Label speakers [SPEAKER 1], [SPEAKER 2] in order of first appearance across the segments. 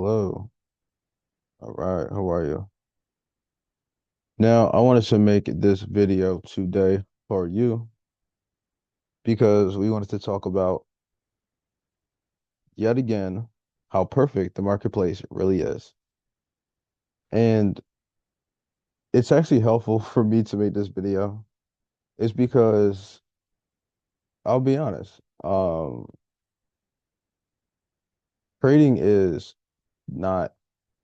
[SPEAKER 1] Hello. All right. How are you? Now, I wanted to make this video today for you because we wanted to talk about yet again how perfect the marketplace really is. And it's actually helpful for me to make this video. It's because I'll be honest, trading is not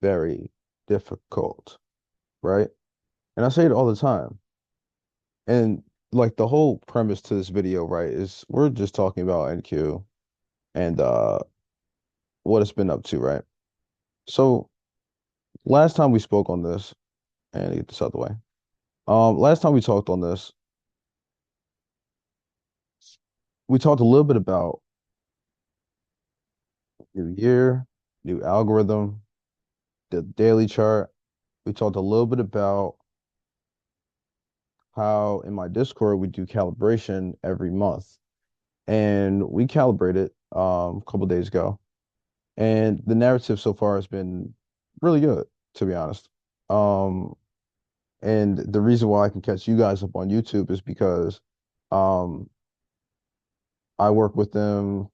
[SPEAKER 1] very difficult, right? And I say it all the time. And like the whole premise to this video, right, is we're just talking about NQ and what it's been up to, right? So last time we spoke on this, and get this out of the way. Last time we talked on this, we talked a little bit about new year, new algorithm, the daily chart. We talked a little bit about how in my Discord we do calibration every month, and we calibrated a couple days ago, and the narrative so far has been really good, to be honest. Um, and the reason why I can catch you guys up on YouTube is because um I work with them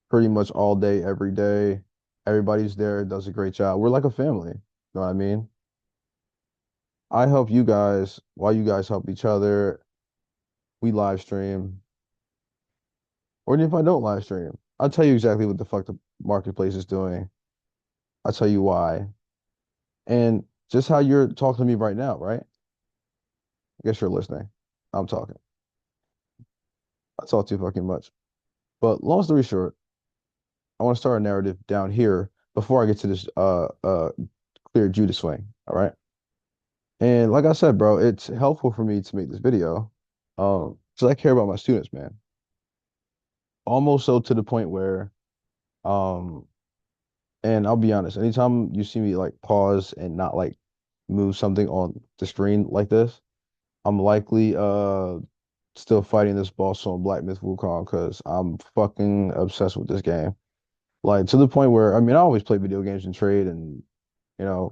[SPEAKER 1] pretty much all day, every day. Everybody's there, does a great job. We're like a family. You know what I mean? I help you guys while you guys help each other. We live stream. Or if I don't live stream, I'll tell you exactly what the fuck the marketplace is doing. I'll tell you why. And just how you're talking to me right now, right? I guess you're listening. I'm talking. I talk too fucking much. But long story short, I want to start a narrative down here before I get to this clear Judas swing. All right. And like I said, bro, it's helpful for me to make this video. Because I care about my students, man. Almost so to the point where um and I'll be honest, anytime you see me like pause and not like move something on the screen like this, I'm likely still fighting this boss on Black Myth Wukong because I'm fucking obsessed with this game. Like to the point where I mean I always play video games and trade and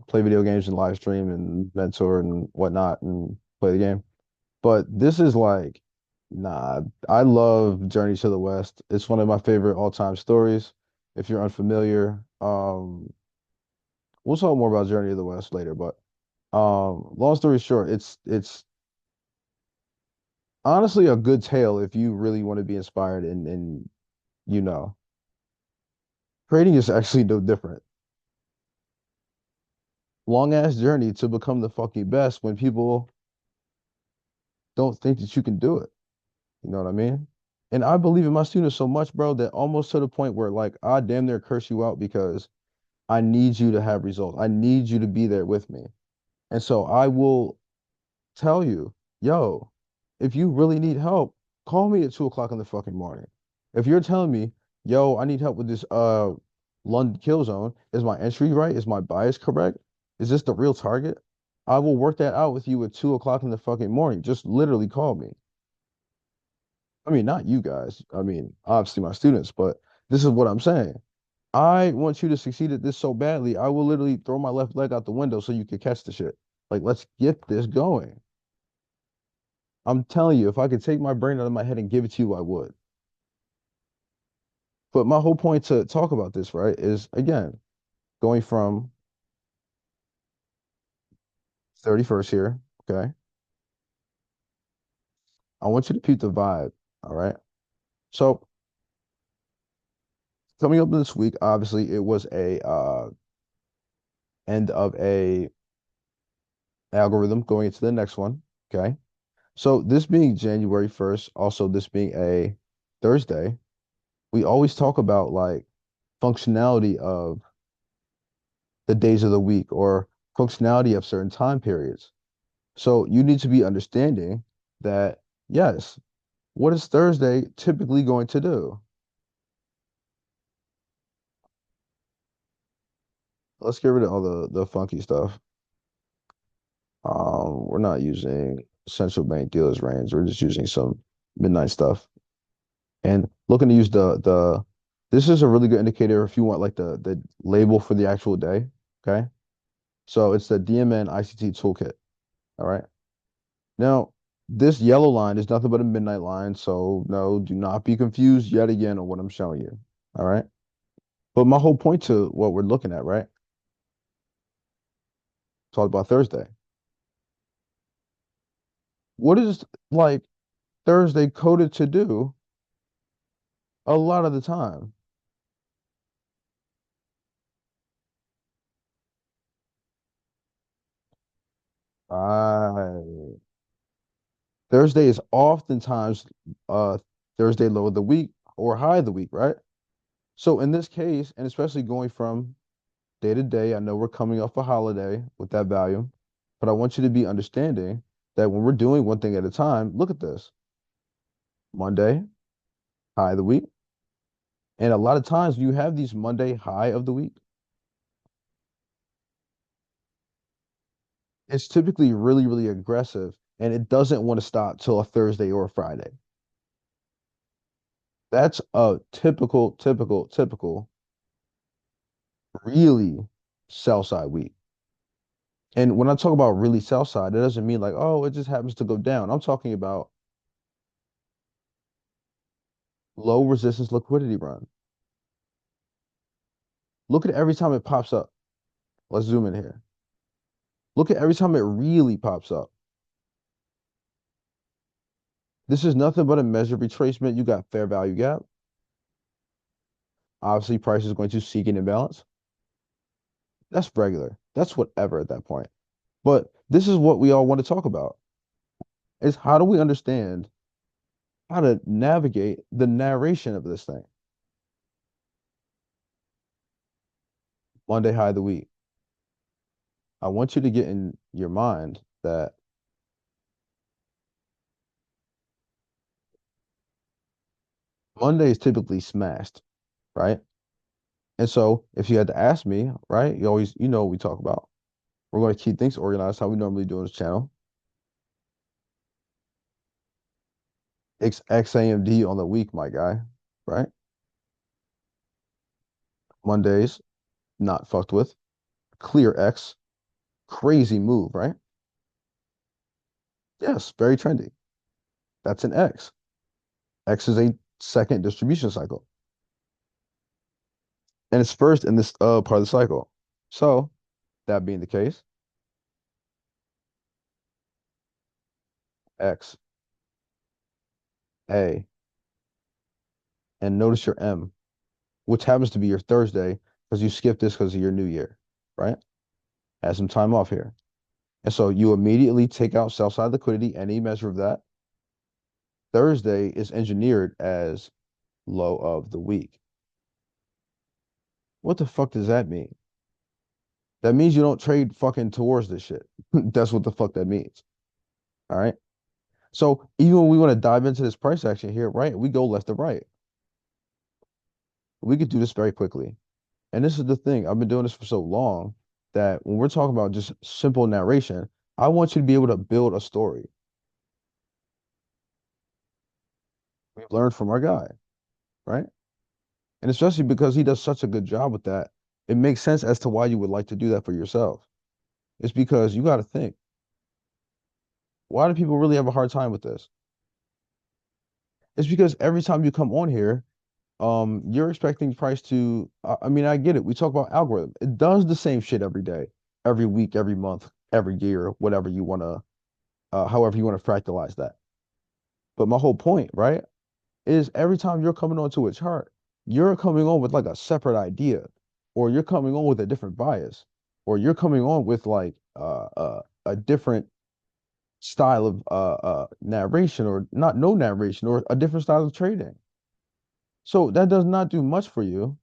[SPEAKER 1] play video games and live stream and mentor and whatnot and play the game. But this is like, nah, I love Journey to the West. It's one of my favorite all-time stories. If you're unfamiliar, we'll talk more about Journey to the West later, but long story short, it's honestly a good tale if you really want to be inspired and you know, trading is actually no different. Long ass journey to become the fucking best when people don't think that you can do it. You know what I mean? And I believe in my students so much, bro, that almost to the point where like I damn near curse you out because I need you to have results. I need you to be there with me. And so I will tell you, yo, if you really need help, call me at 2 o'clock in the fucking morning. If you're telling me, yo, I need help with this London kill zone, is my entry right? Is my bias correct? Is this the real target? I will work that out with you at 2 o'clock in the fucking morning. Just literally call me. I mean, not you guys. I mean, obviously my students, but this is what I'm saying. I want you to succeed at this so badly. I will literally throw my left leg out the window so you can catch the shit. Like, let's get this going. I'm telling you, if I could take my brain out of my head and give it to you, I would. But my whole point to talk about this, right, is again, going from 31st here, okay? I want you to peep the vibe, all right? So, coming up this week, obviously, it was a end of a algorithm going into the next one, okay? So this being January 1st, also this being a Thursday, we always talk about like functionality of the days of the week or functionality of certain time periods. So you need to be understanding that, yes, what is Thursday typically going to do? Let's get rid of all the funky stuff. We're not using central bank dealers range. We're just using some midnight stuff and looking to use the This is a really good indicator if you want like the label for the actual day. Okay. So it's the DMN ICT toolkit. All right. Now, this yellow line is nothing but a midnight line. So no, do not be confused yet again on what I'm showing you. All right. But my whole point to what we're looking at, right? Talk about Thursday. What is like Thursday coded to do a lot of the time? Right. Thursday is oftentimes Thursday low of the week or high of the week, right? So in this case, and especially going from day to day, I know we're coming off a holiday with that value, but I want you to be understanding that when we're doing one thing at a time, look at this. Monday, high of the week. And a lot of times you have these Monday high of the week. It's typically really, really aggressive and it doesn't want to stop till a Thursday or a Friday. That's a typical, really sell side week. And when I talk about really sell side, it doesn't mean like, oh, it just happens to go down. I'm talking about low resistance liquidity run. Look at every time it pops up. Let's zoom in here. Look at every time it really pops up. This is nothing but a measured retracement. You got fair value gap. Obviously, price is going to seek an imbalance. That's regular. That's whatever at that point. But this is what we all want to talk about is how do we understand how to navigate the narration of this thing? Monday high of the week. I want you to get in your mind that Monday is typically smashed, right? And so if you had to ask me, right, you always, you know what we talk about. We're going to keep things organized how we normally do on this channel. XAMD on the week, my guy, right? Mondays, not fucked with. Clear X, crazy move, right? Yes, very trendy. That's an X. X is a second distribution cycle. And it's first in this part of the cycle. So, that being the case, X, A, and notice your M, which happens to be your Thursday because you skipped this because of your new year, right? Had some time off here. And so you immediately take out sell side liquidity, any measure of that. Thursday is engineered as low of the week. What the fuck does that mean? That means you don't trade fucking towards this shit. That's what the fuck that means. All right. So even when we want to dive into this price action here, right? We go left to right. We could do this very quickly. And this is the thing. I've been doing this for so long that when we're talking about just simple narration, I want you to be able to build a story. We've learned from our guy, right? And especially because he does such a good job with that, it makes sense as to why you would like to do that for yourself. It's because you got to think, why do people really have a hard time with this? It's because every time you come on here, you're expecting price to, I mean, I get it. We talk about algorithm. It does the same shit every day, every week, every month, every year, whatever you want to, however you want to fractalize that. But my whole point, right, is every time you're coming onto a chart, you're coming on with like a separate idea, or you're coming on with a different bias, or you're coming on with like a different style of narration, or not no narration, or a different style of trading. So that does not do much for you.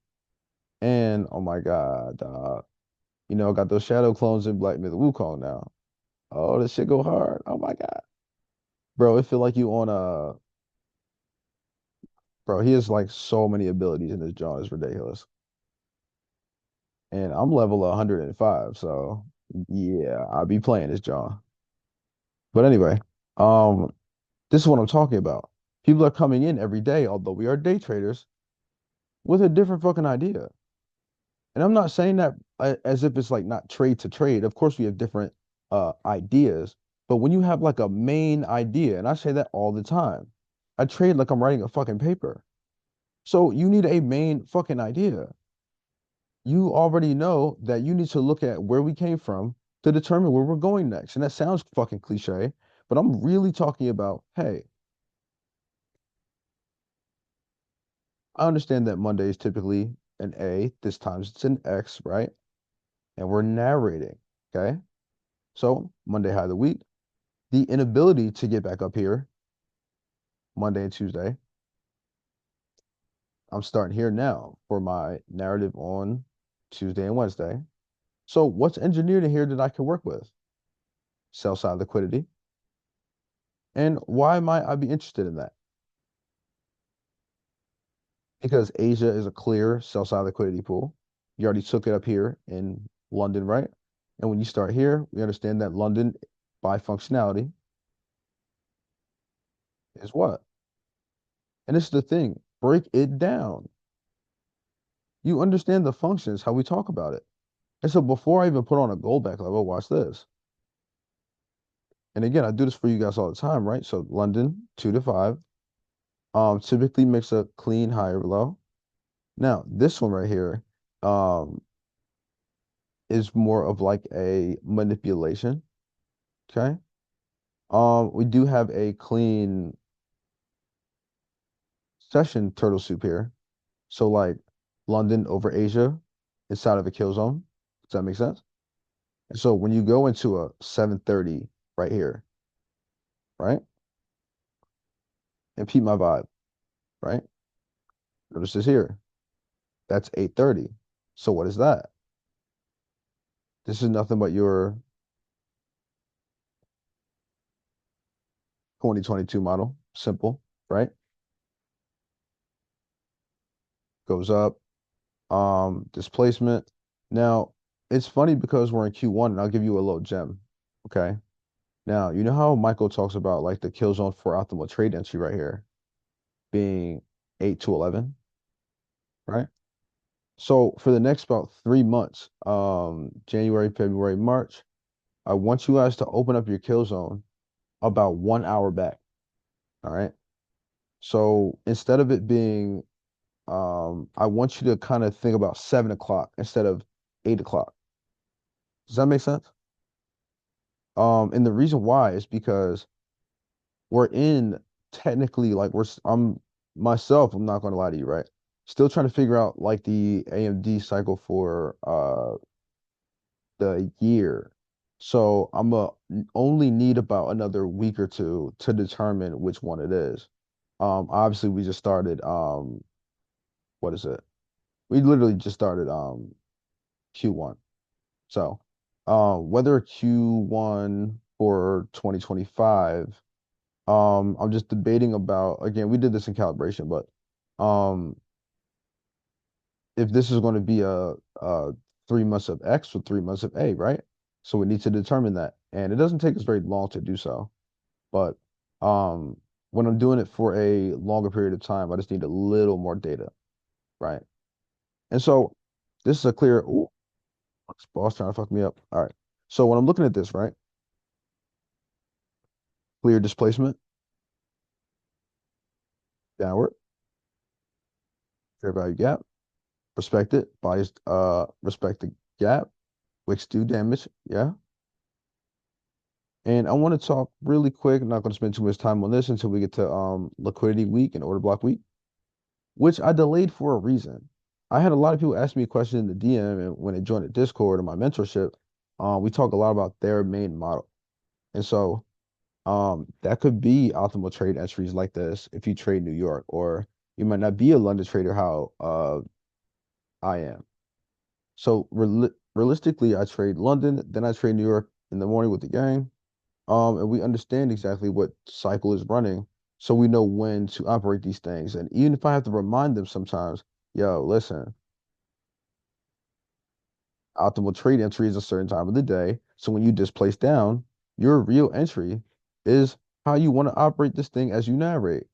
[SPEAKER 1] And oh my God, got those shadow clones in Black Myth Wukong now. Oh, this shit go hard. Oh my God. Bro, it feel like you on a bro, he has like so many abilities in this John. It's ridiculous. And I'm level 105, so yeah, I'll be playing this John. But anyway, um, this is what I'm talking about. People are coming in every day, although we are day traders. with a different fucking idea. And I'm not saying that as if it's like not trade to trade. Of course, we have different ideas, but when you have like a main idea, and I say that all the time, I trade like I'm writing a fucking paper. So you need a main fucking idea. You already know that you need to look at where we came from to determine where we're going next. And that sounds fucking cliche, but I'm really talking about, hey, I understand that Monday is typically an A, this time it's an X, right? And we're narrating, okay? So Monday high of the week, the inability to get back up here Monday and Tuesday. I'm starting here now for my narrative on Tuesday and Wednesday. So what's engineered in here that I can work with? Sell side liquidity. And why might I be interested in that? Because Asia is a clear sell side liquidity pool. You already took it up here in London, right? And when you start here, we understand that London by functionality is what? And this is the thing, break it down. You understand the functions, how we talk about it. And so before I even put on a Goldbach level, watch this. And again, I do this for you guys all the time, right? So London, 2 to 5, typically makes a clean higher low. Now, this one right here, um, is more of like a manipulation. Okay. We do have a clean session turtle soup here. So like London over Asia inside of a kill zone. Does that make sense? And so when you go into a 730 right here, right? And peep my vibe, right? Notice this here. That's 830. So what is that? This is nothing but your 2022 model. Simple, right? Goes up. Displacement. Now, it's funny because we're in Q1 and I'll give you a little gem. Okay. Now, you know how Michael talks about like the kill zone for optimal trade entry right here being 8 to 11, right? So for the next about 3 months, January, February, March, I want you guys to open up your kill zone about 1 hour back. All right. So instead of it being, I want you to kind of think about 7 o'clock instead of 8 o'clock. Does that make sense? And the reason why is because we're in technically like I'm myself, I'm not gonna lie to you, right? Still trying to figure out like the AMD cycle for the year. So only need about another week or two to determine which one it is. Obviously we just started what is it? We literally just started Q1. So whether Q1 for 2025, I'm just debating about, again, we did this in calibration, but um if this is going to be a 3 months of X or 3 months of A, right? So we need to determine that. And it doesn't take us very long to do so. But um when I'm doing it for a longer period of time, I just need a little more data, right? And so this is a clear, ooh, this boss trying to fuck me up. All right. So when I'm looking at this, right? Clear displacement, downward, fair value gap, respect it, biased, respect the gap, wicks do damage, yeah. And I want to talk really quick. I'm not going to spend too much time on this until we get to liquidity week and order block week, which I delayed for a reason. I had a lot of people ask me a question in the DM, and when they joined the Discord or my mentorship, we talk a lot about their main model. And so that could be optimal trade entries like this if you trade New York, or you might not be a London trader how I am. So realistically, I trade London, then I trade New York in the morning with the gang. And we understand exactly what cycle is running, so we know when to operate these things. And even if I have to remind them sometimes, yo, listen, optimal trade entry is a certain time of the day. So when you displace down, your real entry is how you want to operate this thing as you narrate.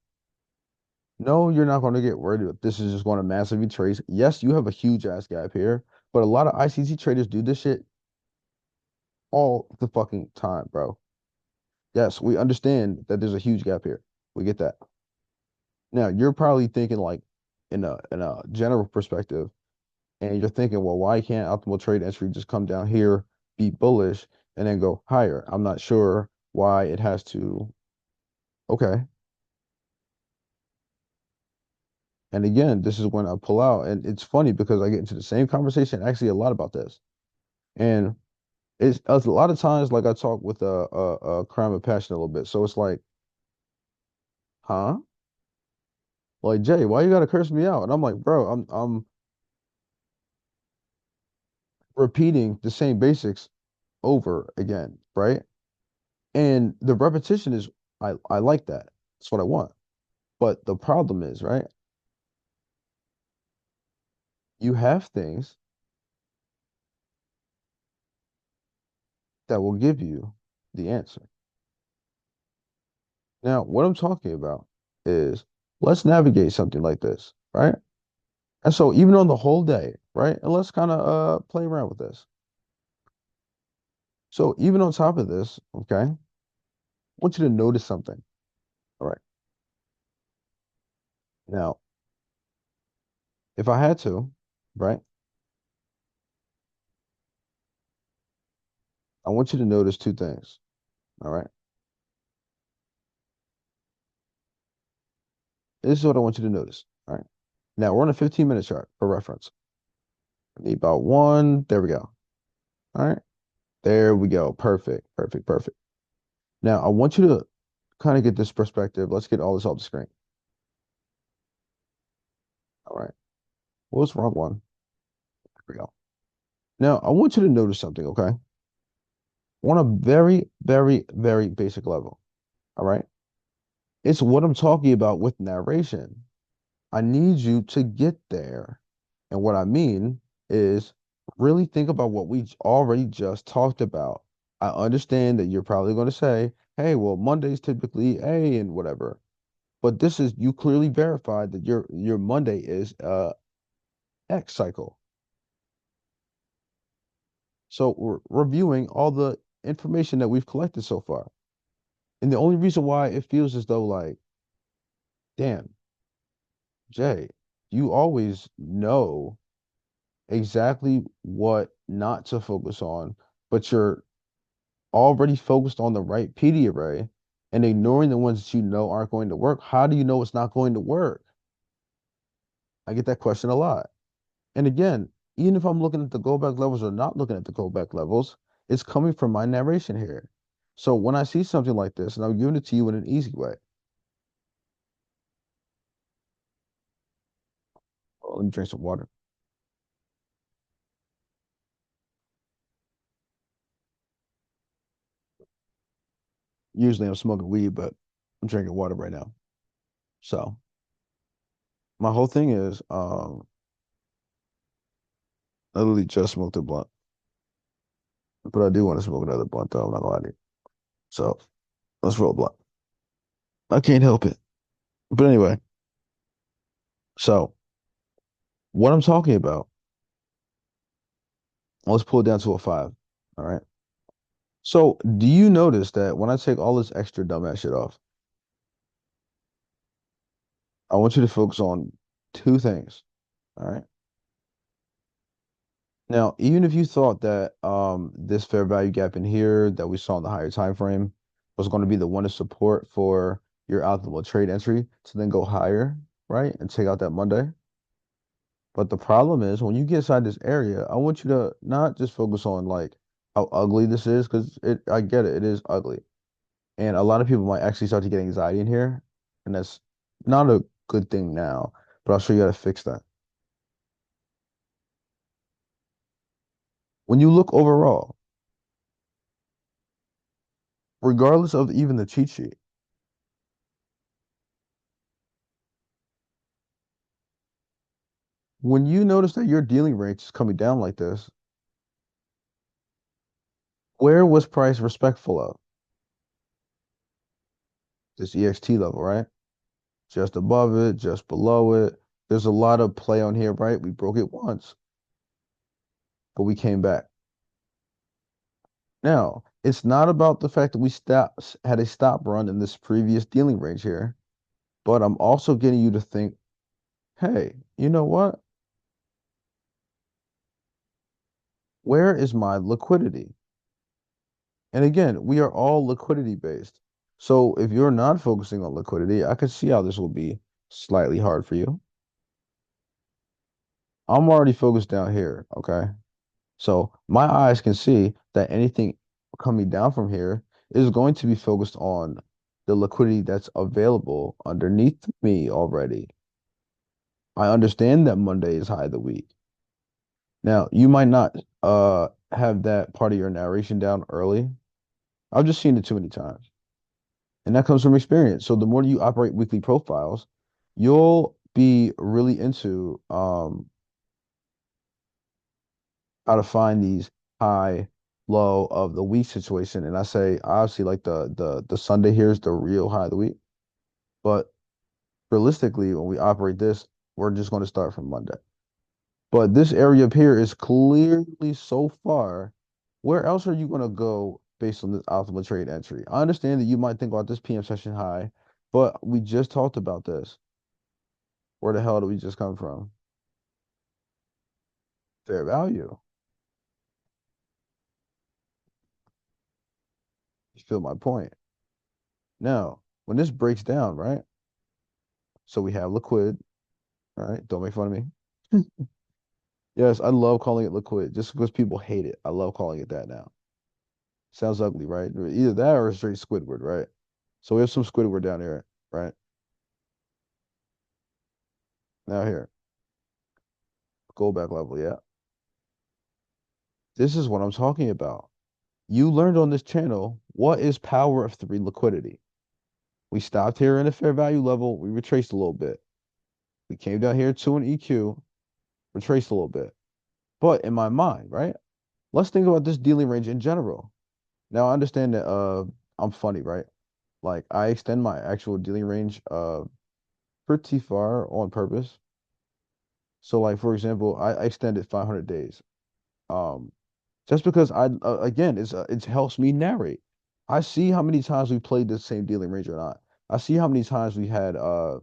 [SPEAKER 1] No, you're not going to get worried about this is just going to massively trace. Yes, you have a huge ass gap here, but a lot of ICT traders do this shit all the fucking time, bro. Yes, we understand that there's a huge gap here. We get that. Now, you're probably thinking like in a general perspective, and you're thinking, well, why can't optimal trade entry just come down here, be bullish, and then go higher? I'm not sure why it has to. Okay. And again, this is when I pull out, and it's funny because I get into the same conversation actually a lot about this. And it's a lot of times like I talk with a crime of passion a little bit. So it's like, huh? Like Jay, why you gotta curse me out? And I'm like, bro, I'm repeating the same basics over again, right? And the repetition is I like that. That's what I want. But the problem is, right? You have things that will give you the answer. Now, what I'm talking about is let's navigate something like this, right? And so even on the whole day, right? And let's kind of play around with this. So even on top of this, okay, I want you to notice something. All right. Now, if I had to, right, I want you to notice two things. All right. This is what I want you to notice. All right. Now we're on a 15-minute chart for reference. I need about one. There we go. All right. There we go. Perfect. Perfect. Perfect. Now I want you to kind of get this perspective. Let's get all this off the screen. All right. What was the wrong one? There we go. Now I want you to notice something, okay? On a very, very, very basic level. All right. It's what I'm talking about with narration. I need you to get there. And what I mean is really think about what we already just talked about. I understand that you're probably going to say, hey, well, Monday's typically A and whatever. But this is you clearly verified that your Monday is X cycle. So we're reviewing all the information that we've collected so far. And the only reason why it feels as though like, damn, Jay, you always know exactly what not to focus on, but you're already focused on the right PD array and ignoring the ones that you know aren't going to work. How do you know it's not going to work? I get that question a lot. And again, even if I'm looking at the Goldbach levels or not looking at the Goldbach levels, it's coming from my narration here. So when I see something like this, and I'm giving it to you in an easy way, oh, let me drink some water. Usually I'm smoking weed, but I'm drinking water right now. So my whole thing is, I literally just smoked a blunt, but I do want to smoke another blunt though. I'm not gonna lie to you. So let's roll a blunt. I can't help it. But anyway, so what I'm talking about, let's pull it down to a five. All right. So do you notice that when I take all this extra dumbass shit off, I want you to focus on two things. All right. Now, even if you thought that this fair value gap in here that we saw in the higher time frame was going to be the one of support for your optimal trade entry to then go higher, right? And take out that Monday. But the problem is when you get inside this area, I want you to not just focus on like how ugly this is, because I get it, it is ugly. And a lot of people might actually start to get anxiety in here, and that's not a good thing now, but I'll show you how to fix that. When you look overall, regardless of even the cheat sheet, when you notice that your dealing range is coming down like this, where was price respectful of this EXT level, right? just above it, just below it. There's a lot of play on here, right? We broke it once, but we came back. Now, it's not about the fact that we had a stop run in this previous dealing range here, but I'm also getting you to think, hey, you know what? Where is my liquidity? And again, we are all liquidity based. So if you're not focusing on liquidity, I could see how this will be slightly hard for you. I'm already focused down here, okay? So my eyes can see that anything coming down from here is going to be focused on the liquidity that's available underneath me already. I understand that Monday is high of the week. Now, you might not have that part of your narration down early. I've just seen it too many times. And that comes from experience. So the more you operate weekly profiles, you'll be really into how to find these high, low of the week situation. And I say obviously like the Sunday here is the real high of the week. But realistically, when we operate this, we're just going to start from Monday. But this area up here is clearly so far. Where else are you going to go based on this optimal trade entry? I understand that you might think about this PM session high, but we just talked about this. Where the hell did we just come from? Fair value. You feel my point. Now, when this breaks down, right? So we have liquid, right? Don't make fun of me. Yes, I love calling it liquid just because people hate it. I love calling it that now. Sounds ugly, right? Either that or straight Squidward, right? So we have some Squidward down here, right? Now here, Goldbach level, yeah. This is what I'm talking about. You learned on this channel what is power of three liquidity. We stopped here in a fair value level. We retraced a little bit. We came down here to an EQ, retraced a little bit. But in my mind, right? Let's think about this dealing range in general. Now I understand that I'm funny, right? Like I extend my actual dealing range pretty far on purpose. So like for example, I extended 500 days. Um just because I again it helps me narrate. I see how many times we played the same dealing range or not. I see how many times we had a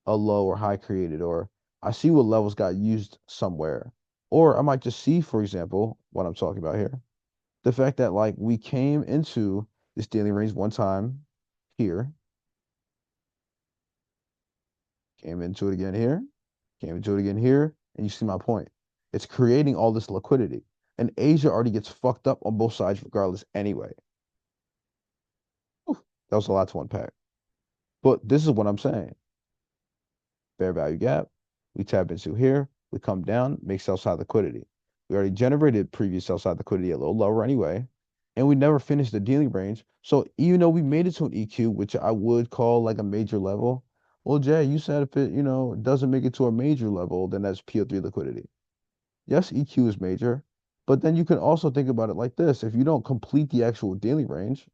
[SPEAKER 1] low or high created, or I see what levels got used somewhere. Or I might just see, for example, what I'm talking about here. The fact that like we came into this dealing range one time here, came into it again here, came into it again here, and you see my point. It's creating all this liquidity. And Asia already gets fucked up on both sides regardless anyway. Oof, that was a lot to unpack. But this is what I'm saying. Fair value gap. We tap into here. We come down, make sell side liquidity. We already generated previous sell side liquidity a little lower anyway. And we never finished the dealing range. So even though we made it to an EQ, which I would call like a major level, well, Jay, you said if it, doesn't make it to a major level, then that's PO3 liquidity. Yes, EQ is major, but then you can also think about it like this. If you don't complete the actual dealing range,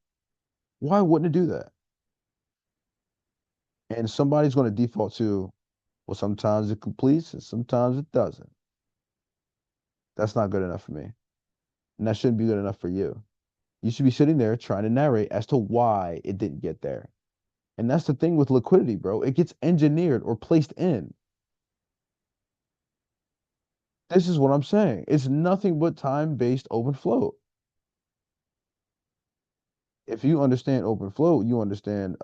[SPEAKER 1] why wouldn't it do that? And somebody's going to default to, well, sometimes it completes and sometimes it doesn't. That's not good enough for me. And that shouldn't be good enough for you. You should be sitting there trying to narrate as to why it didn't get there. And that's the thing with liquidity, bro. It gets engineered or placed in. This is what I'm saying. It's nothing but time-based open flow. If you understand open flow, you understand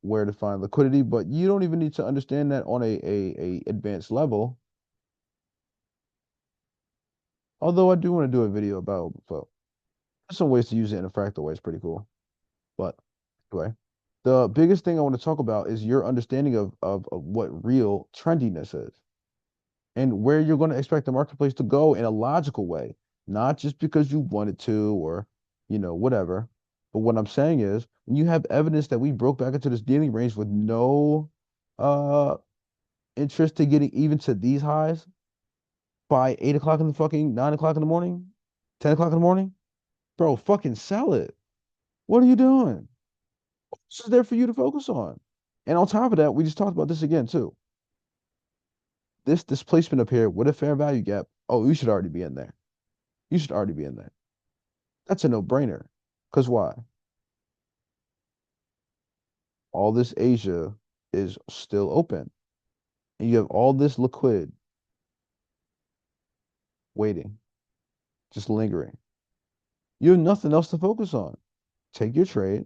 [SPEAKER 1] where to find liquidity, but you don't even need to understand that on a advanced level. Although I do want to do a video about open flow. There's some ways to use it in a fractal way. It's pretty cool. But anyway, the biggest thing I want to talk about is your understanding of what real trendiness is and where you're going to expect the marketplace to go in a logical way, not just because you wanted to or, whatever. But what I'm saying is when you have evidence that we broke back into this dealing range with no uh interest to getting even to these highs by 8 o'clock in the fucking 9 o'clock in the morning, 10 o'clock in the morning, bro, fucking sell it. What are you doing? This is there for you to focus on. And on top of that, we just talked about this again too. This displacement up here with a fair value gap. Oh, you should already be in there. You should already be in there. That's a no-brainer. Because why? All this Asia is still open. And you have all this liquid waiting, just lingering. You have nothing else to focus on. Take your trade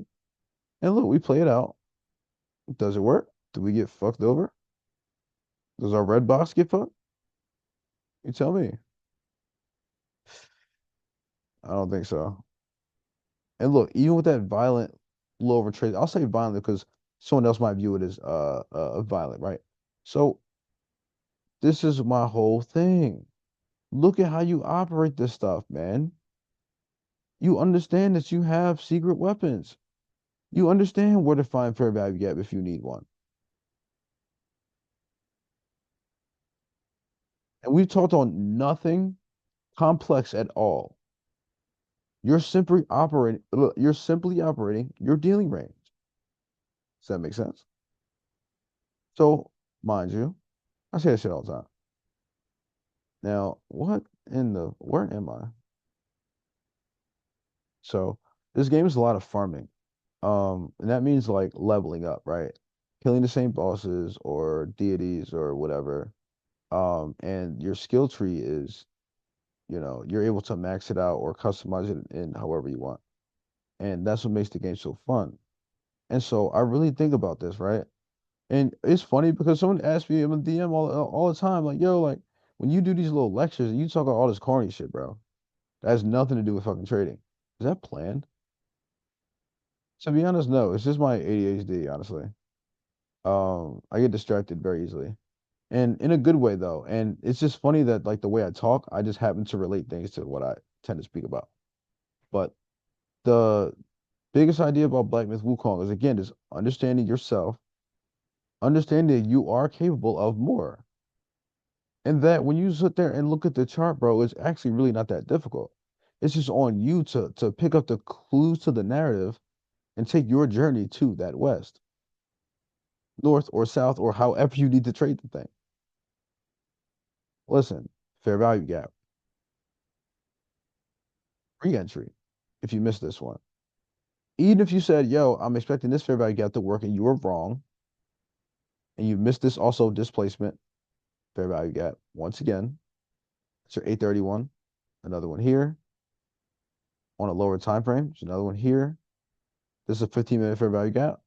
[SPEAKER 1] and look, we play it out. Does it work? Do we get fucked over? Does our red box get fucked? You tell me. I don't think so. And look, even with that violent low over trade, I'll say violent because someone else might view it as violent, right? So this is my whole thing. Look at how you operate this stuff, man. You understand that you have secret weapons. You understand where to find fair value gap if you need one. And we've talked on nothing complex at all. You're simply operating your dealing range. Does that make sense? So, mind you, I say that shit all the time. Now, where am I? So, this game is a lot of farming. And that means like leveling up, right? Killing the same bosses or deities or whatever. And your skill tree is, you're able to max it out or customize it in however you want. And that's what makes the game so fun. And so I really think about this, right? And it's funny because someone asked me in the DM all the time, like, yo, like, when you do these little lectures and you talk about all this corny shit, bro, that has nothing to do with fucking trading. Is that planned? To be honest, no. It's just my ADHD, honestly. I get distracted very easily. And in a good way though. And it's just funny that like the way I talk, I just happen to relate things to what I tend to speak about. But the biggest idea about Black Myth Wukong is again just understanding yourself, understanding that you are capable of more. And that when you sit there and look at the chart, bro, it's actually really not that difficult. It's just on you to pick up the clues to the narrative and take your journey to that west, north or south, or however you need to trade the thing. Listen, fair value gap, re-entry, if you missed this one. Even if you said, yo, I'm expecting this fair value gap to work and you were wrong, and you missed this also displacement, fair value gap, once again, it's your 831, another one here on a lower time frame. There's another one here. This is a 15-minute fair value gap.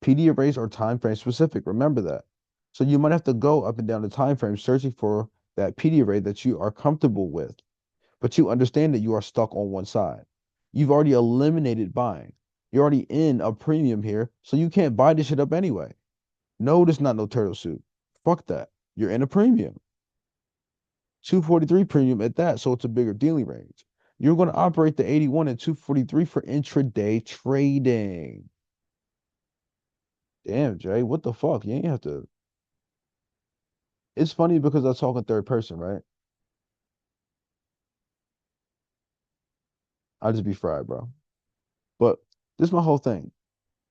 [SPEAKER 1] PD arrays are time frame specific. Remember that. So you might have to go up and down the time frame searching for that PD array that you are comfortable with, but you understand that you are stuck on one side. You've already eliminated buying. You're already in a premium here, so you can't buy this shit up anyway. No, this not no turtle soup. Fuck that. You're in a premium. 243 premium at that, so it's a bigger dealing range. You're going to operate the 81 and 243 for intraday trading. Damn, Jay, what the fuck? You ain't have to. It's funny because I talk in third person, right? I just be fried, bro. But this is my whole thing.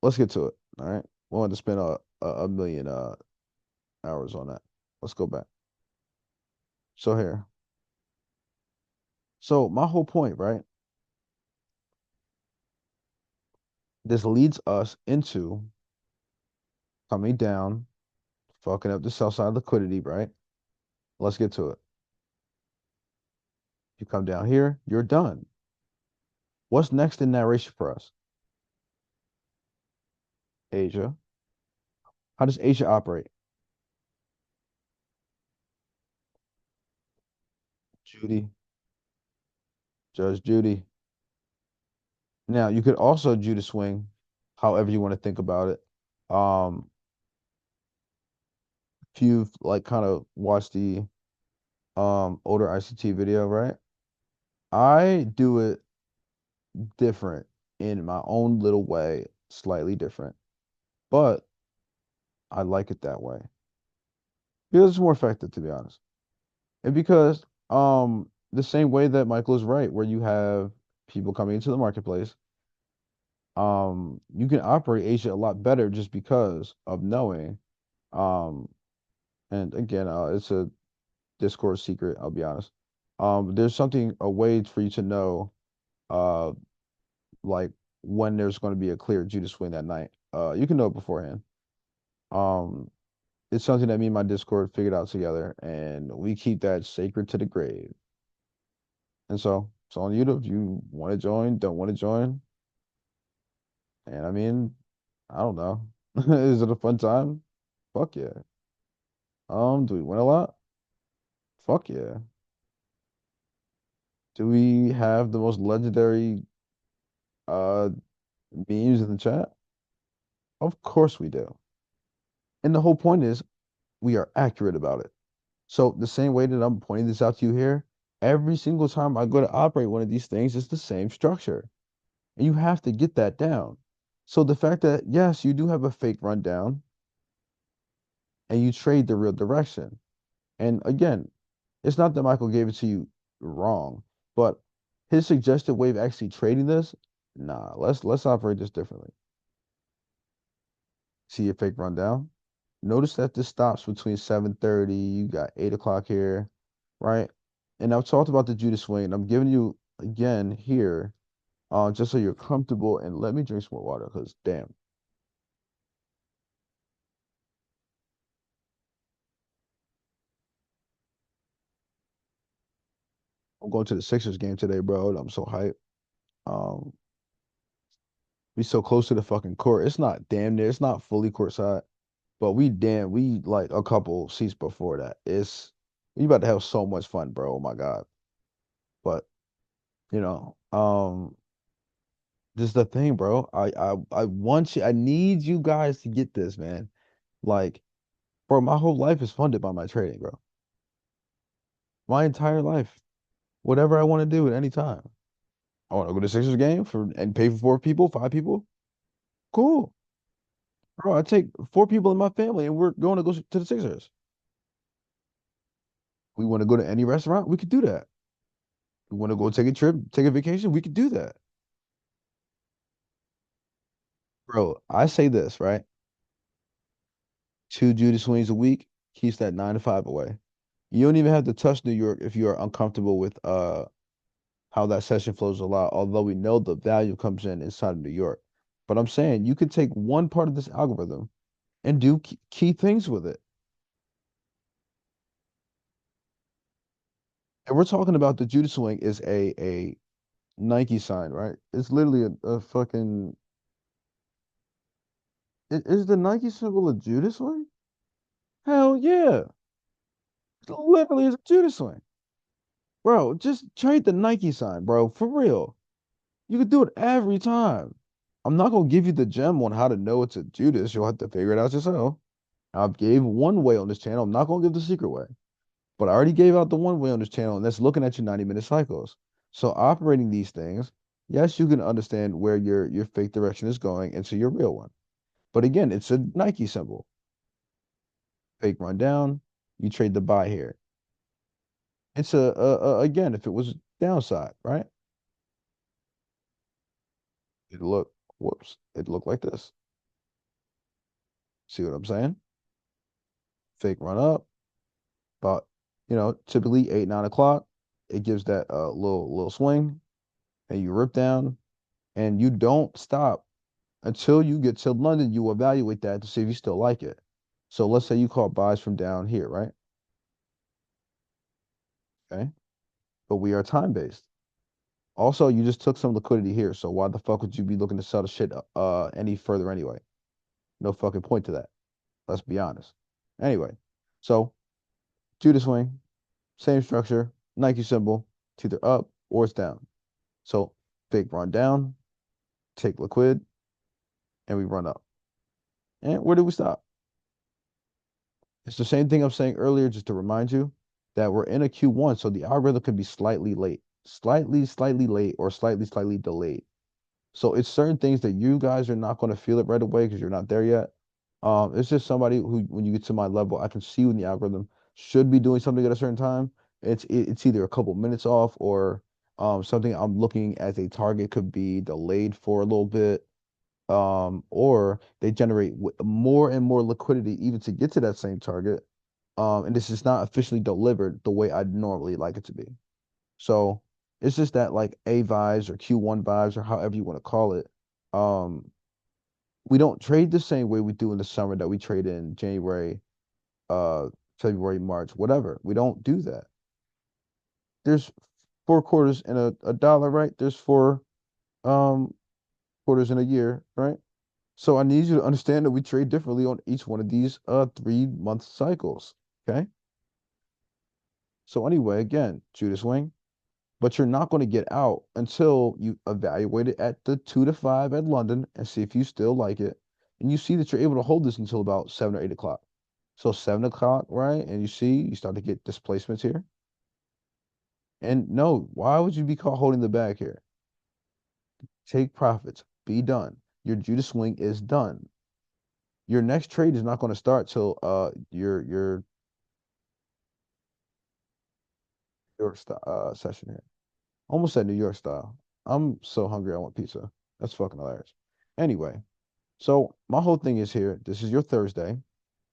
[SPEAKER 1] Let's get to it. All right. We want to spend a million hours on that. Let's go back. So here. So my whole point, right? This leads us into coming down, fucking up the sell side liquidity, right? Let's get to it. You come down here, you're done. What's next in narration for us? Asia. How does Asia operate? Judy, Judge Judy. Now you could also Judas swing, however you want to think about it. Um, if you've like kind of watched the older ICT video, right? I do it different in my own little way, slightly different, but I like it that way because it's more effective, to be honest. And because the same way that Michael is right, where you have people coming into the marketplace, You can operate Asia a lot better just because of knowing. Um, and again, it's a Discord secret, I'll be honest. There's something, a way for you to know, uh, like when there's going to be a clear Judas swing that night. You can know it beforehand. Um, it's something that me and my Discord figured out together, and we keep that sacred to the grave. And so it's on you to, if you want to join, don't want to join. And I mean, I don't know. Is it a fun time? Fuck yeah. Do we win a lot? Fuck yeah. Do we have the most legendary uh memes in the chat? Of course we do. And the whole point is we are accurate about it. So the same way that I'm pointing this out to you here, every single time I go to operate one of these things, it's the same structure. And you have to get that down. So the fact that, yes, you do have a fake rundown and you trade the real direction. And again, it's not that Michael gave it to you wrong, but his suggested way of actually trading this, nah, let's operate this differently. See a fake rundown. Notice that this stops between 7:30. You got 8 o'clock here, right? And I've talked about the Judas swing, and I'm giving you again here, just so you're comfortable. And let me drink some more water, because damn, I'm going to the Sixers game today, bro. And I'm so hyped. Um, we so close to the fucking court. It's not damn near. It's not fully courtside, but we like a couple seats before that. We about to have so much fun, bro. Oh my God. But this is the thing, bro. I want you. I need you guys to get this, man. Like, bro, my whole life is funded by my trading, bro. My entire life, whatever I want to do at any time. I want to go to Sixers game for and pay for 4 people, 5 people. Cool, bro. I take 4 people in my family, and we're going to go to the Sixers. We want to go to any restaurant, we could do that. We want to go take a trip, take a vacation, we could do that, bro. I say this, right? 2 Judas swings a week keeps that 9 to 5 away. You don't even have to touch New York if you are uncomfortable with how that session flows a lot, although we know the value comes in inside of New York. But I'm saying you could take one part of this algorithm and do key things with it. And we're talking about the Judas swing is a Nike sign, right? It's literally a fucking is the Nike symbol a Judas swing? Hell yeah. It literally is a Judas swing. Bro, just trade the Nike sign, bro, for real. You could do it every time. I'm not gonna give you the gem on how to know it's a Judas. You'll have to figure it out yourself. I gave one way on this channel. I'm not gonna give the secret way, but I already gave out the one way on this channel, and that's looking at your 90-minute cycles. So operating these things, yes, you can understand where your fake direction is going into your real one. But again, it's a Nike symbol. Fake rundown, you trade the buy here. It's again, if it was downside, right? It look, whoops, it looked like this. See what I'm saying? Fake run up, but typically 8, 9 o'clock, it gives that little swing, and you rip down, and you don't stop until you get to London. You evaluate that to see if you still like it. So let's say you call buys from down here, right? Okay, but we are time based. Also, you just took some liquidity here, so why the fuck would you be looking to sell the shit any further anyway? No fucking point to that. Let's be honest. Anyway, so Judas swing, same structure, Nike symbol, it's either up or it's down. So big run down, take liquid, and we run up. And where do we stop? It's the same thing I'm saying earlier, just to remind you that we're in a Q1, so the algorithm could be slightly late, slightly late, or slightly delayed. So it's certain things that you guys are not going to feel it right away because you're not there yet. It's just somebody who, when you get to my level, I can see when the algorithm should be doing something at a certain time. It's either a couple minutes off, or something I'm looking as a target could be delayed for a little bit. or they generate more and more liquidity even to get to that same target. And this is not officially delivered the way I'd normally like it to be. So it's just that like A vibes or Q1 vibes or however you want to call it. Um, we don't trade the same way we do in the summer that we trade in January, uh, February, March, whatever. We don't do that. There's four quarters in a dollar, right? There's four um quarters in a year, right? So I need you to understand that we trade differently on each one of these 3 month cycles. Okay. So anyway, again, Judas swing, but you're not going to get out until you evaluate it at the 2 to 5 at London and see if you still like it. And you see that you're able to hold this until about 7 or 8 o'clock. So 7 o'clock, right? And you see you start to get displacements here. And no, why would you be caught holding the bag here? Take profits. Be done. Your Judas swing is done. Your next trade is not going to start till your New York session here. Almost said New York style. I'm so hungry. I want pizza. That's fucking hilarious. Anyway, so my whole thing is here. This is your Thursday.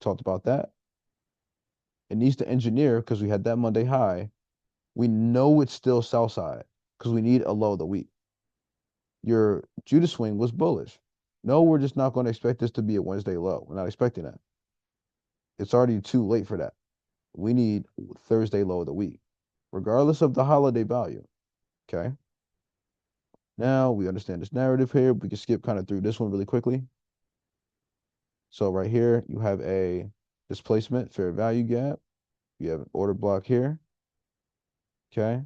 [SPEAKER 1] Talked about that. It needs to engineer because we had that Monday high. We know it's still sell side because we need a low of the week. Your Judas swing was bullish. No, we're just not going to expect this to be a Wednesday low. We're not expecting that. It's already too late for that. We need Thursday low of the week, regardless of the holiday value. Okay. Now we understand this narrative here. We can skip kind of through this one really quickly. So right here, you have a displacement fair value gap. You have an order block here. Okay.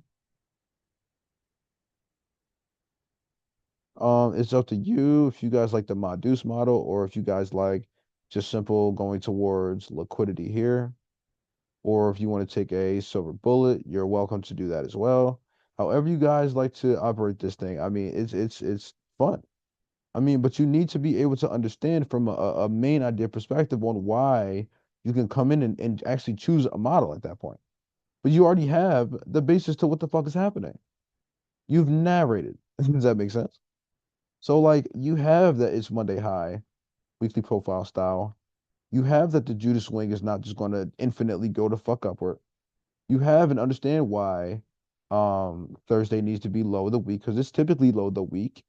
[SPEAKER 1] It's up to you if you guys like the Modus model or if you guys like just simple going towards liquidity here. Or if you want to take a silver bullet, you're welcome to do that as well. However you guys like to operate this thing. I mean, it's fun. I mean, but you need to be able to understand from a main idea perspective on why you can come in and actually choose a model at that point. But you already have the basis to what the fuck is happening. You've narrated. Does that make sense? So like you have that it's Monday high, weekly profile style. You have that the Judas wing is not just going to infinitely go to fuck upward. You have and understand why Thursday needs to be low of the week because it's typically low of the week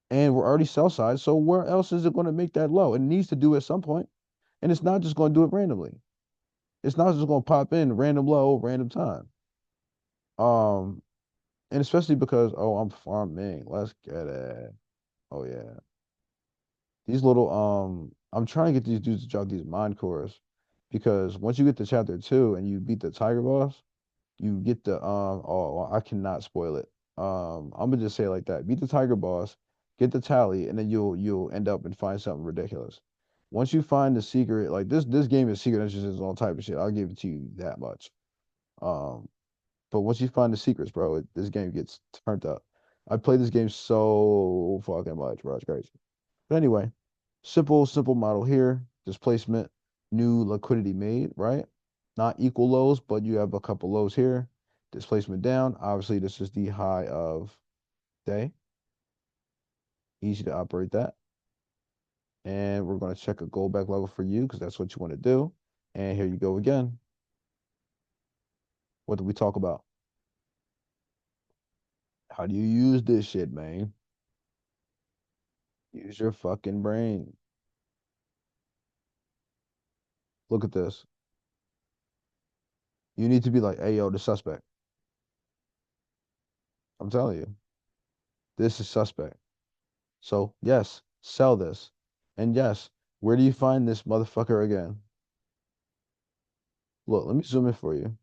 [SPEAKER 1] and we're already sell side. So where else is it going to make that low? It needs to do at some point, and it's not just going to do it randomly. It's not just going to pop in random low, random time. Um, and especially because I'm farming. Let's get it. Oh yeah, these little I'm trying to get these dudes to drop these mind cores because once you get to chapter 2 and you beat the tiger boss, you get the well, I cannot spoil it. I'm gonna just say it like that. Beat the tiger boss, get the tally, and then you'll end up and find something ridiculous. Once you find the secret, like this game is secret entrances all type of shit. I'll give it to you that much. Um, but once you find the secrets, bro, this game gets turned up. I played this game so fucking much, bro. It's crazy. But anyway, simple model here. Displacement, new liquidity made, right? Not equal lows, but you have a couple lows here. Displacement down. Obviously, this is the high of day. Easy to operate that. And we're going to check a Goldbach level for you because that's what you want to do. And here you go again. What did we talk about? How do you use this shit, man? Use your fucking brain. Look at this. You need to be like, hey, yo, the suspect. I'm telling you, this is suspect. So, yes, sell this. And yes, where do you find this motherfucker again? Look, let me zoom in for you.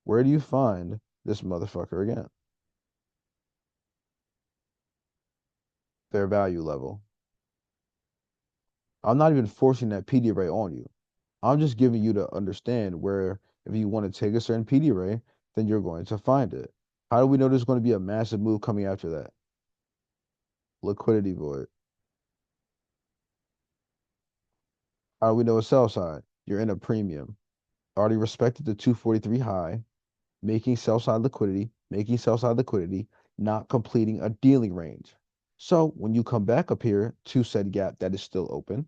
[SPEAKER 1] Where do you find this motherfucker again? Fair value level. I'm not even forcing that PD array on you. I'm just giving you to understand where if you want to take a certain PD array, then you're going to find it. How do we know there's going to be a massive move coming after that? Liquidity void. How do we know a sell side? You're in a premium. Already respected the 243 high, making sell side liquidity, not completing a dealing range. So when you come back up here to said gap that is still open,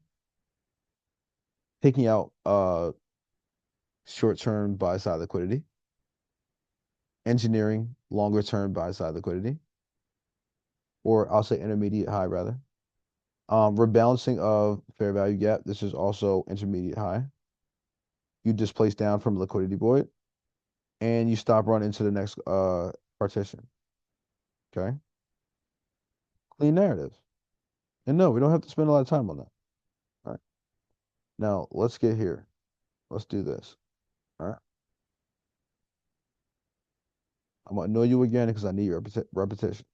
[SPEAKER 1] taking out short-term buy-side liquidity, engineering longer-term buy-side liquidity, or I'll say intermediate high rather. Rebalancing of fair value gap. This is also intermediate high. You displace down from liquidity void, and you stop run into the next partition. Okay, clean narrative. And no, we don't have to spend a lot of time on that. All right. Now let's get here. Let's do this. All right. I'm gonna annoy you again because I need repetition.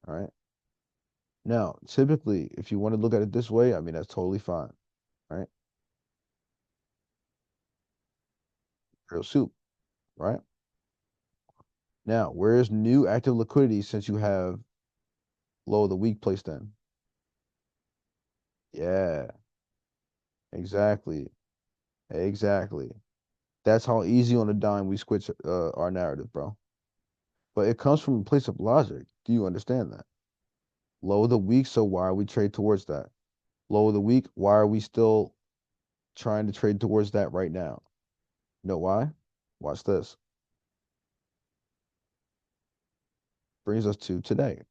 [SPEAKER 1] All right. Now, typically, if you want to look at it this way, I mean that's totally fine. All right. Real soup. Right. Now, where's new active liquidity since you have low of the week placed in? Yeah, exactly. Exactly. That's how easy on a dime we switch our narrative, bro. But it comes from a place of logic. Do you understand that? Low of the week, so why are we trade towards that? Low of the week, why are we still trying to trade towards that right now? You know why? Watch this. Brings us to today.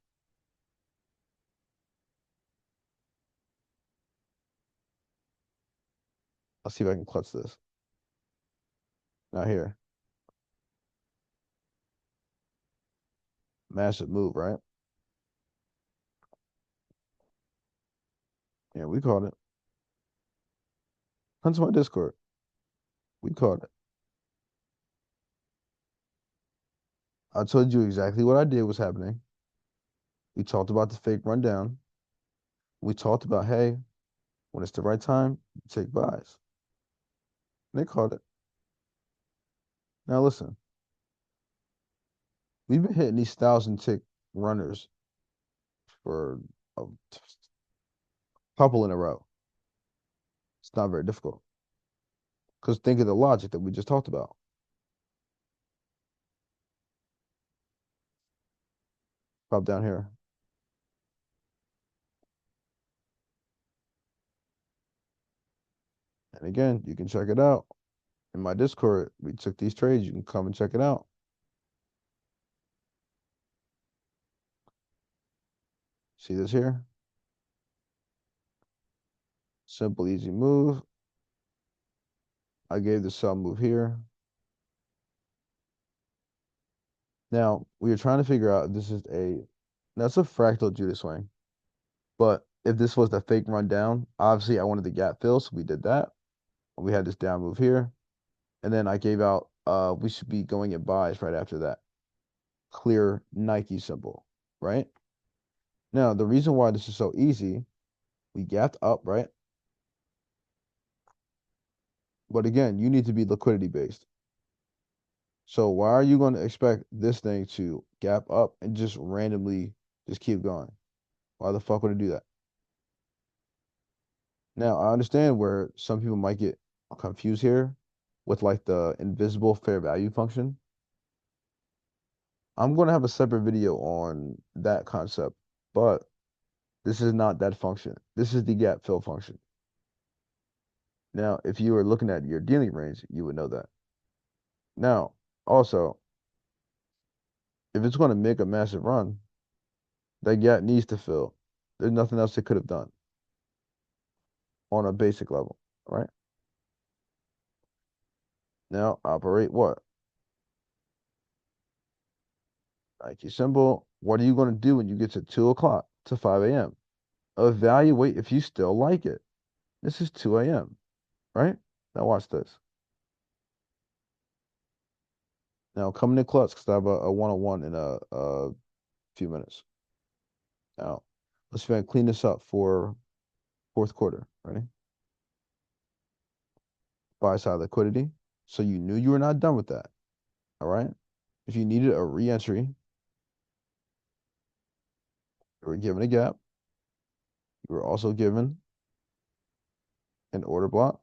[SPEAKER 1] Let's see if I can clutch this. Not here. Massive move, right? Yeah, we called it. Come to my Discord. We called it. I told you exactly what I did was happening. We talked about the fake rundown. We talked about, hey, when it's the right time, take buys. And they called it. Now listen, we've been hitting these 1,000 tick runners for a couple in a row. It's not very difficult. Because think of the logic that we just talked about. Pop down here. And again, you can check it out. In my Discord, we took these trades. You can come and check it out. See this here? Simple, easy move. I gave the sell move here. Now, we are trying to figure out if this is that's a fractal Judas swing. But if this was the fake rundown, obviously I wanted the gap fill, so we did that. We had this down move here. And then I gave out, we should be going at buys right after that. Clear Nike symbol, right? Now, the reason why this is so easy, we gapped up, right? But again, you need to be liquidity based. So why are you going to expect this thing to gap up and just randomly just keep going? Why the fuck would it do that? Now, I understand where some people might get confused here with like the invisible fair value function. I'm going to have a separate video on that concept, but this is not that function. This is the gap fill function. Now, if you were looking at your dealing range, you would know that. Now, also, if it's going to make a massive run, that gap needs to fill. There's nothing else it could have done on a basic level, right? Now, operate what? Nike symbol. What are you going to do when you get to 2 o'clock to 5 a.m.? Evaluate if you still like it. This is 2 a.m., right? Now watch this. Now coming to Klutz because I have a one-on-one in a few minutes. Now, let's try and clean this up for fourth quarter. Ready? Buy side liquidity. So you knew you were not done with that. All right. If you needed a re-entry, you were given a gap. You were also given an order block.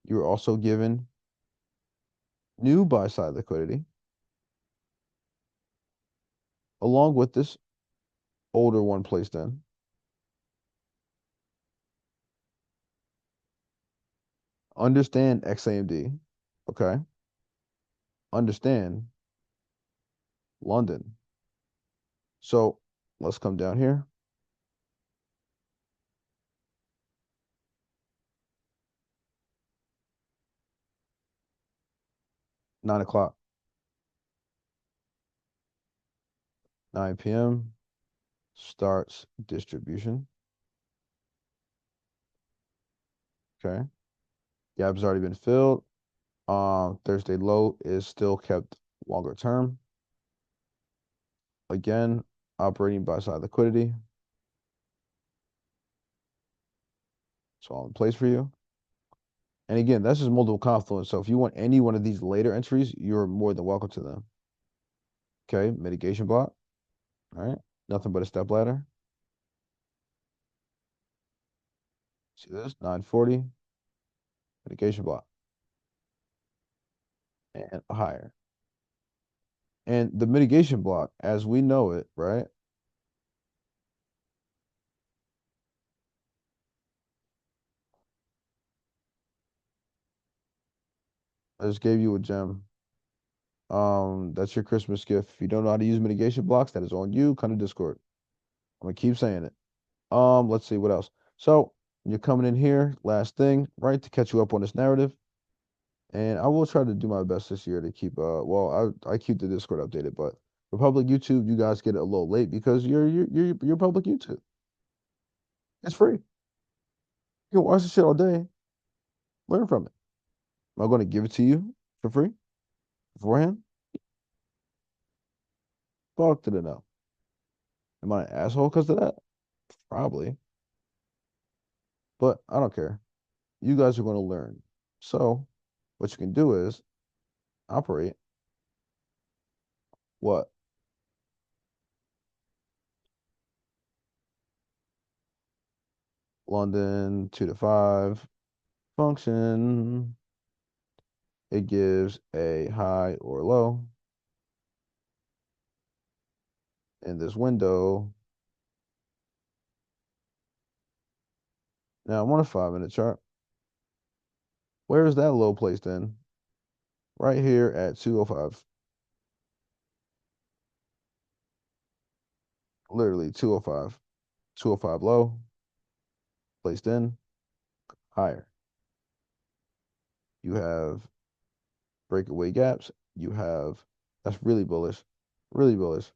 [SPEAKER 1] You were also given new buy side liquidity. Along with this, older one placed in. Understand XAMD. Okay. Understand London. So let's come down here. 9 o'clock, 9 p.m. starts distribution. Okay. Gap's already been filled. Thursday low is still kept longer term. Again, operating buy side liquidity. It's all in place for you. And again, that's just multiple confluence. So if you want any one of these later entries, you're more than welcome to them. Okay, mitigation block. All right, nothing but a step ladder. See this? 940, mitigation block, and higher. And the mitigation block, as we know it, right? I just gave you a gem. That's your Christmas gift. If you don't know how to use mitigation blocks, that is on you. Come to Discord. I'm gonna keep saying it. Let's see what else. So you're coming in here, last thing, right, to catch you up on this narrative. And I will try to do my best this year to keep well, I keep the Discord updated, but for public YouTube, you guys get it a little late because you're public YouTube. It's free. You can watch the shit all day, learn from it. Am I going to give it to you for free beforehand? Fuck to the no. Am I an asshole because of that? Probably, but I don't care. You guys are going to learn. So what you can do is operate what? London 2 to 5 function. It gives a high or low in this window. Now I'm on a 5 minute chart. Where is that low placed in? Right here at 205. Literally 205. 205 low, placed in, higher. You have breakaway gaps. You have, that's really bullish. Really bullish.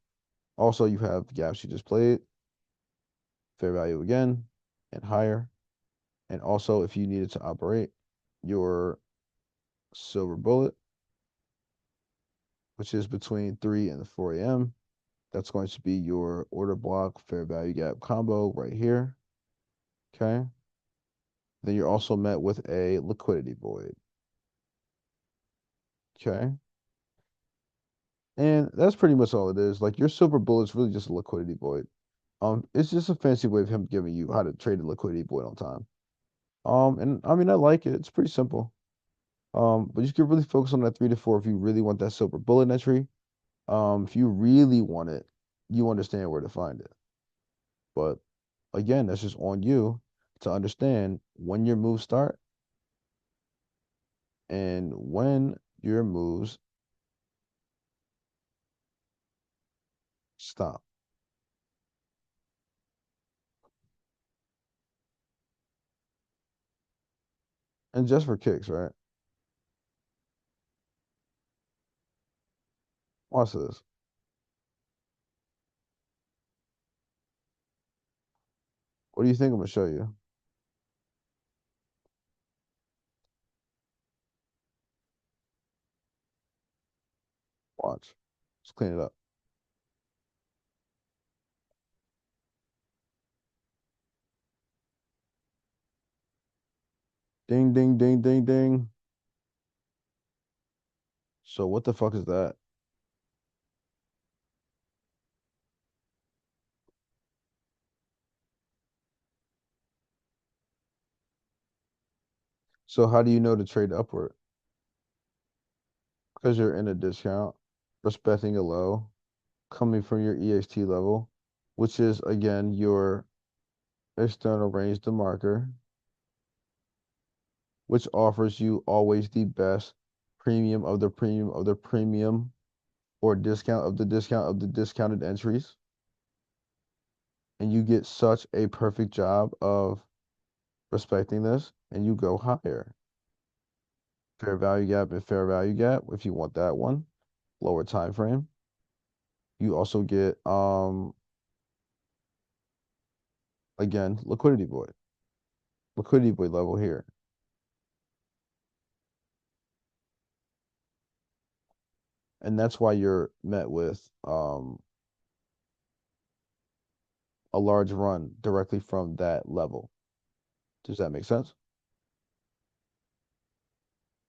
[SPEAKER 1] Also, you have the gaps you just played, fair value again, and higher. And also, if you needed to operate your silver bullet, which is between 3 and 4 a.m., that's going to be your order block fair value gap combo right here. Okay. Then you're also met with a liquidity void. Okay. And that's pretty much all it is. Like your silver bullet's really just a liquidity void. It's just a fancy way of him giving you how to trade a liquidity void on time. And I mean I like it. It's pretty simple. But you can really focus on that 3 to 4 if you really want that silver bullet entry. If you really want it, you understand where to find it. But again, that's just on you to understand when your moves start and when your moves stop. And just for kicks, right? Watch this. What do you think I'm gonna show you? Watch. Let's clean it up. Ding, ding, ding, ding, ding. So what the fuck is that? So how do you know to trade upward? Because you're in a discount, respecting a low, coming from your EXT level, which is again your external range marker, which offers you always the best premium of the premium of the premium or discount of the discount of the discounted entries. And you get such a perfect job of respecting this, and you go higher. Fair value gap and fair value gap, if you want that one, lower time frame. You also get again liquidity void level here. And that's why you're met with a large run directly from that level. Does that make sense?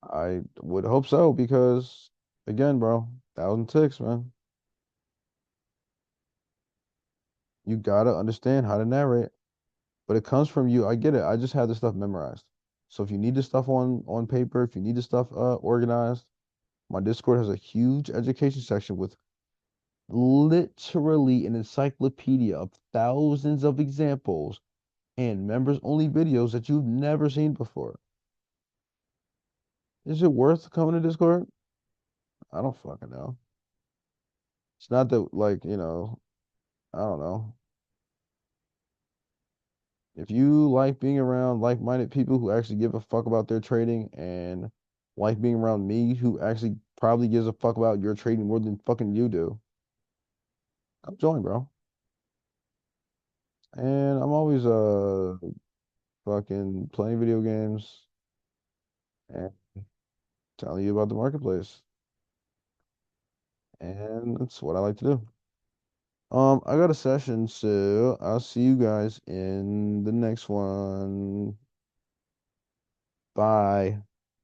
[SPEAKER 1] I would hope so because again, bro, 1,000 ticks, man. You gotta understand how to narrate. But it comes from you. I get it. I just have this stuff memorized. So if you need this stuff on paper, if you need this stuff organized, my Discord has a huge education section with literally an encyclopedia of thousands of examples and members only videos that you've never seen before. Is it worth coming to Discord? I don't fucking know. It's not that like, I don't know. If you like being around like-minded people who actually give a fuck about their trading and like being around me who actually probably gives a fuck about your trading more than fucking you do, come join, bro. And I'm always fucking playing video games and telling you about the marketplace. And that's what I like to do. I got a session, so I'll see you guys in the next one. Bye.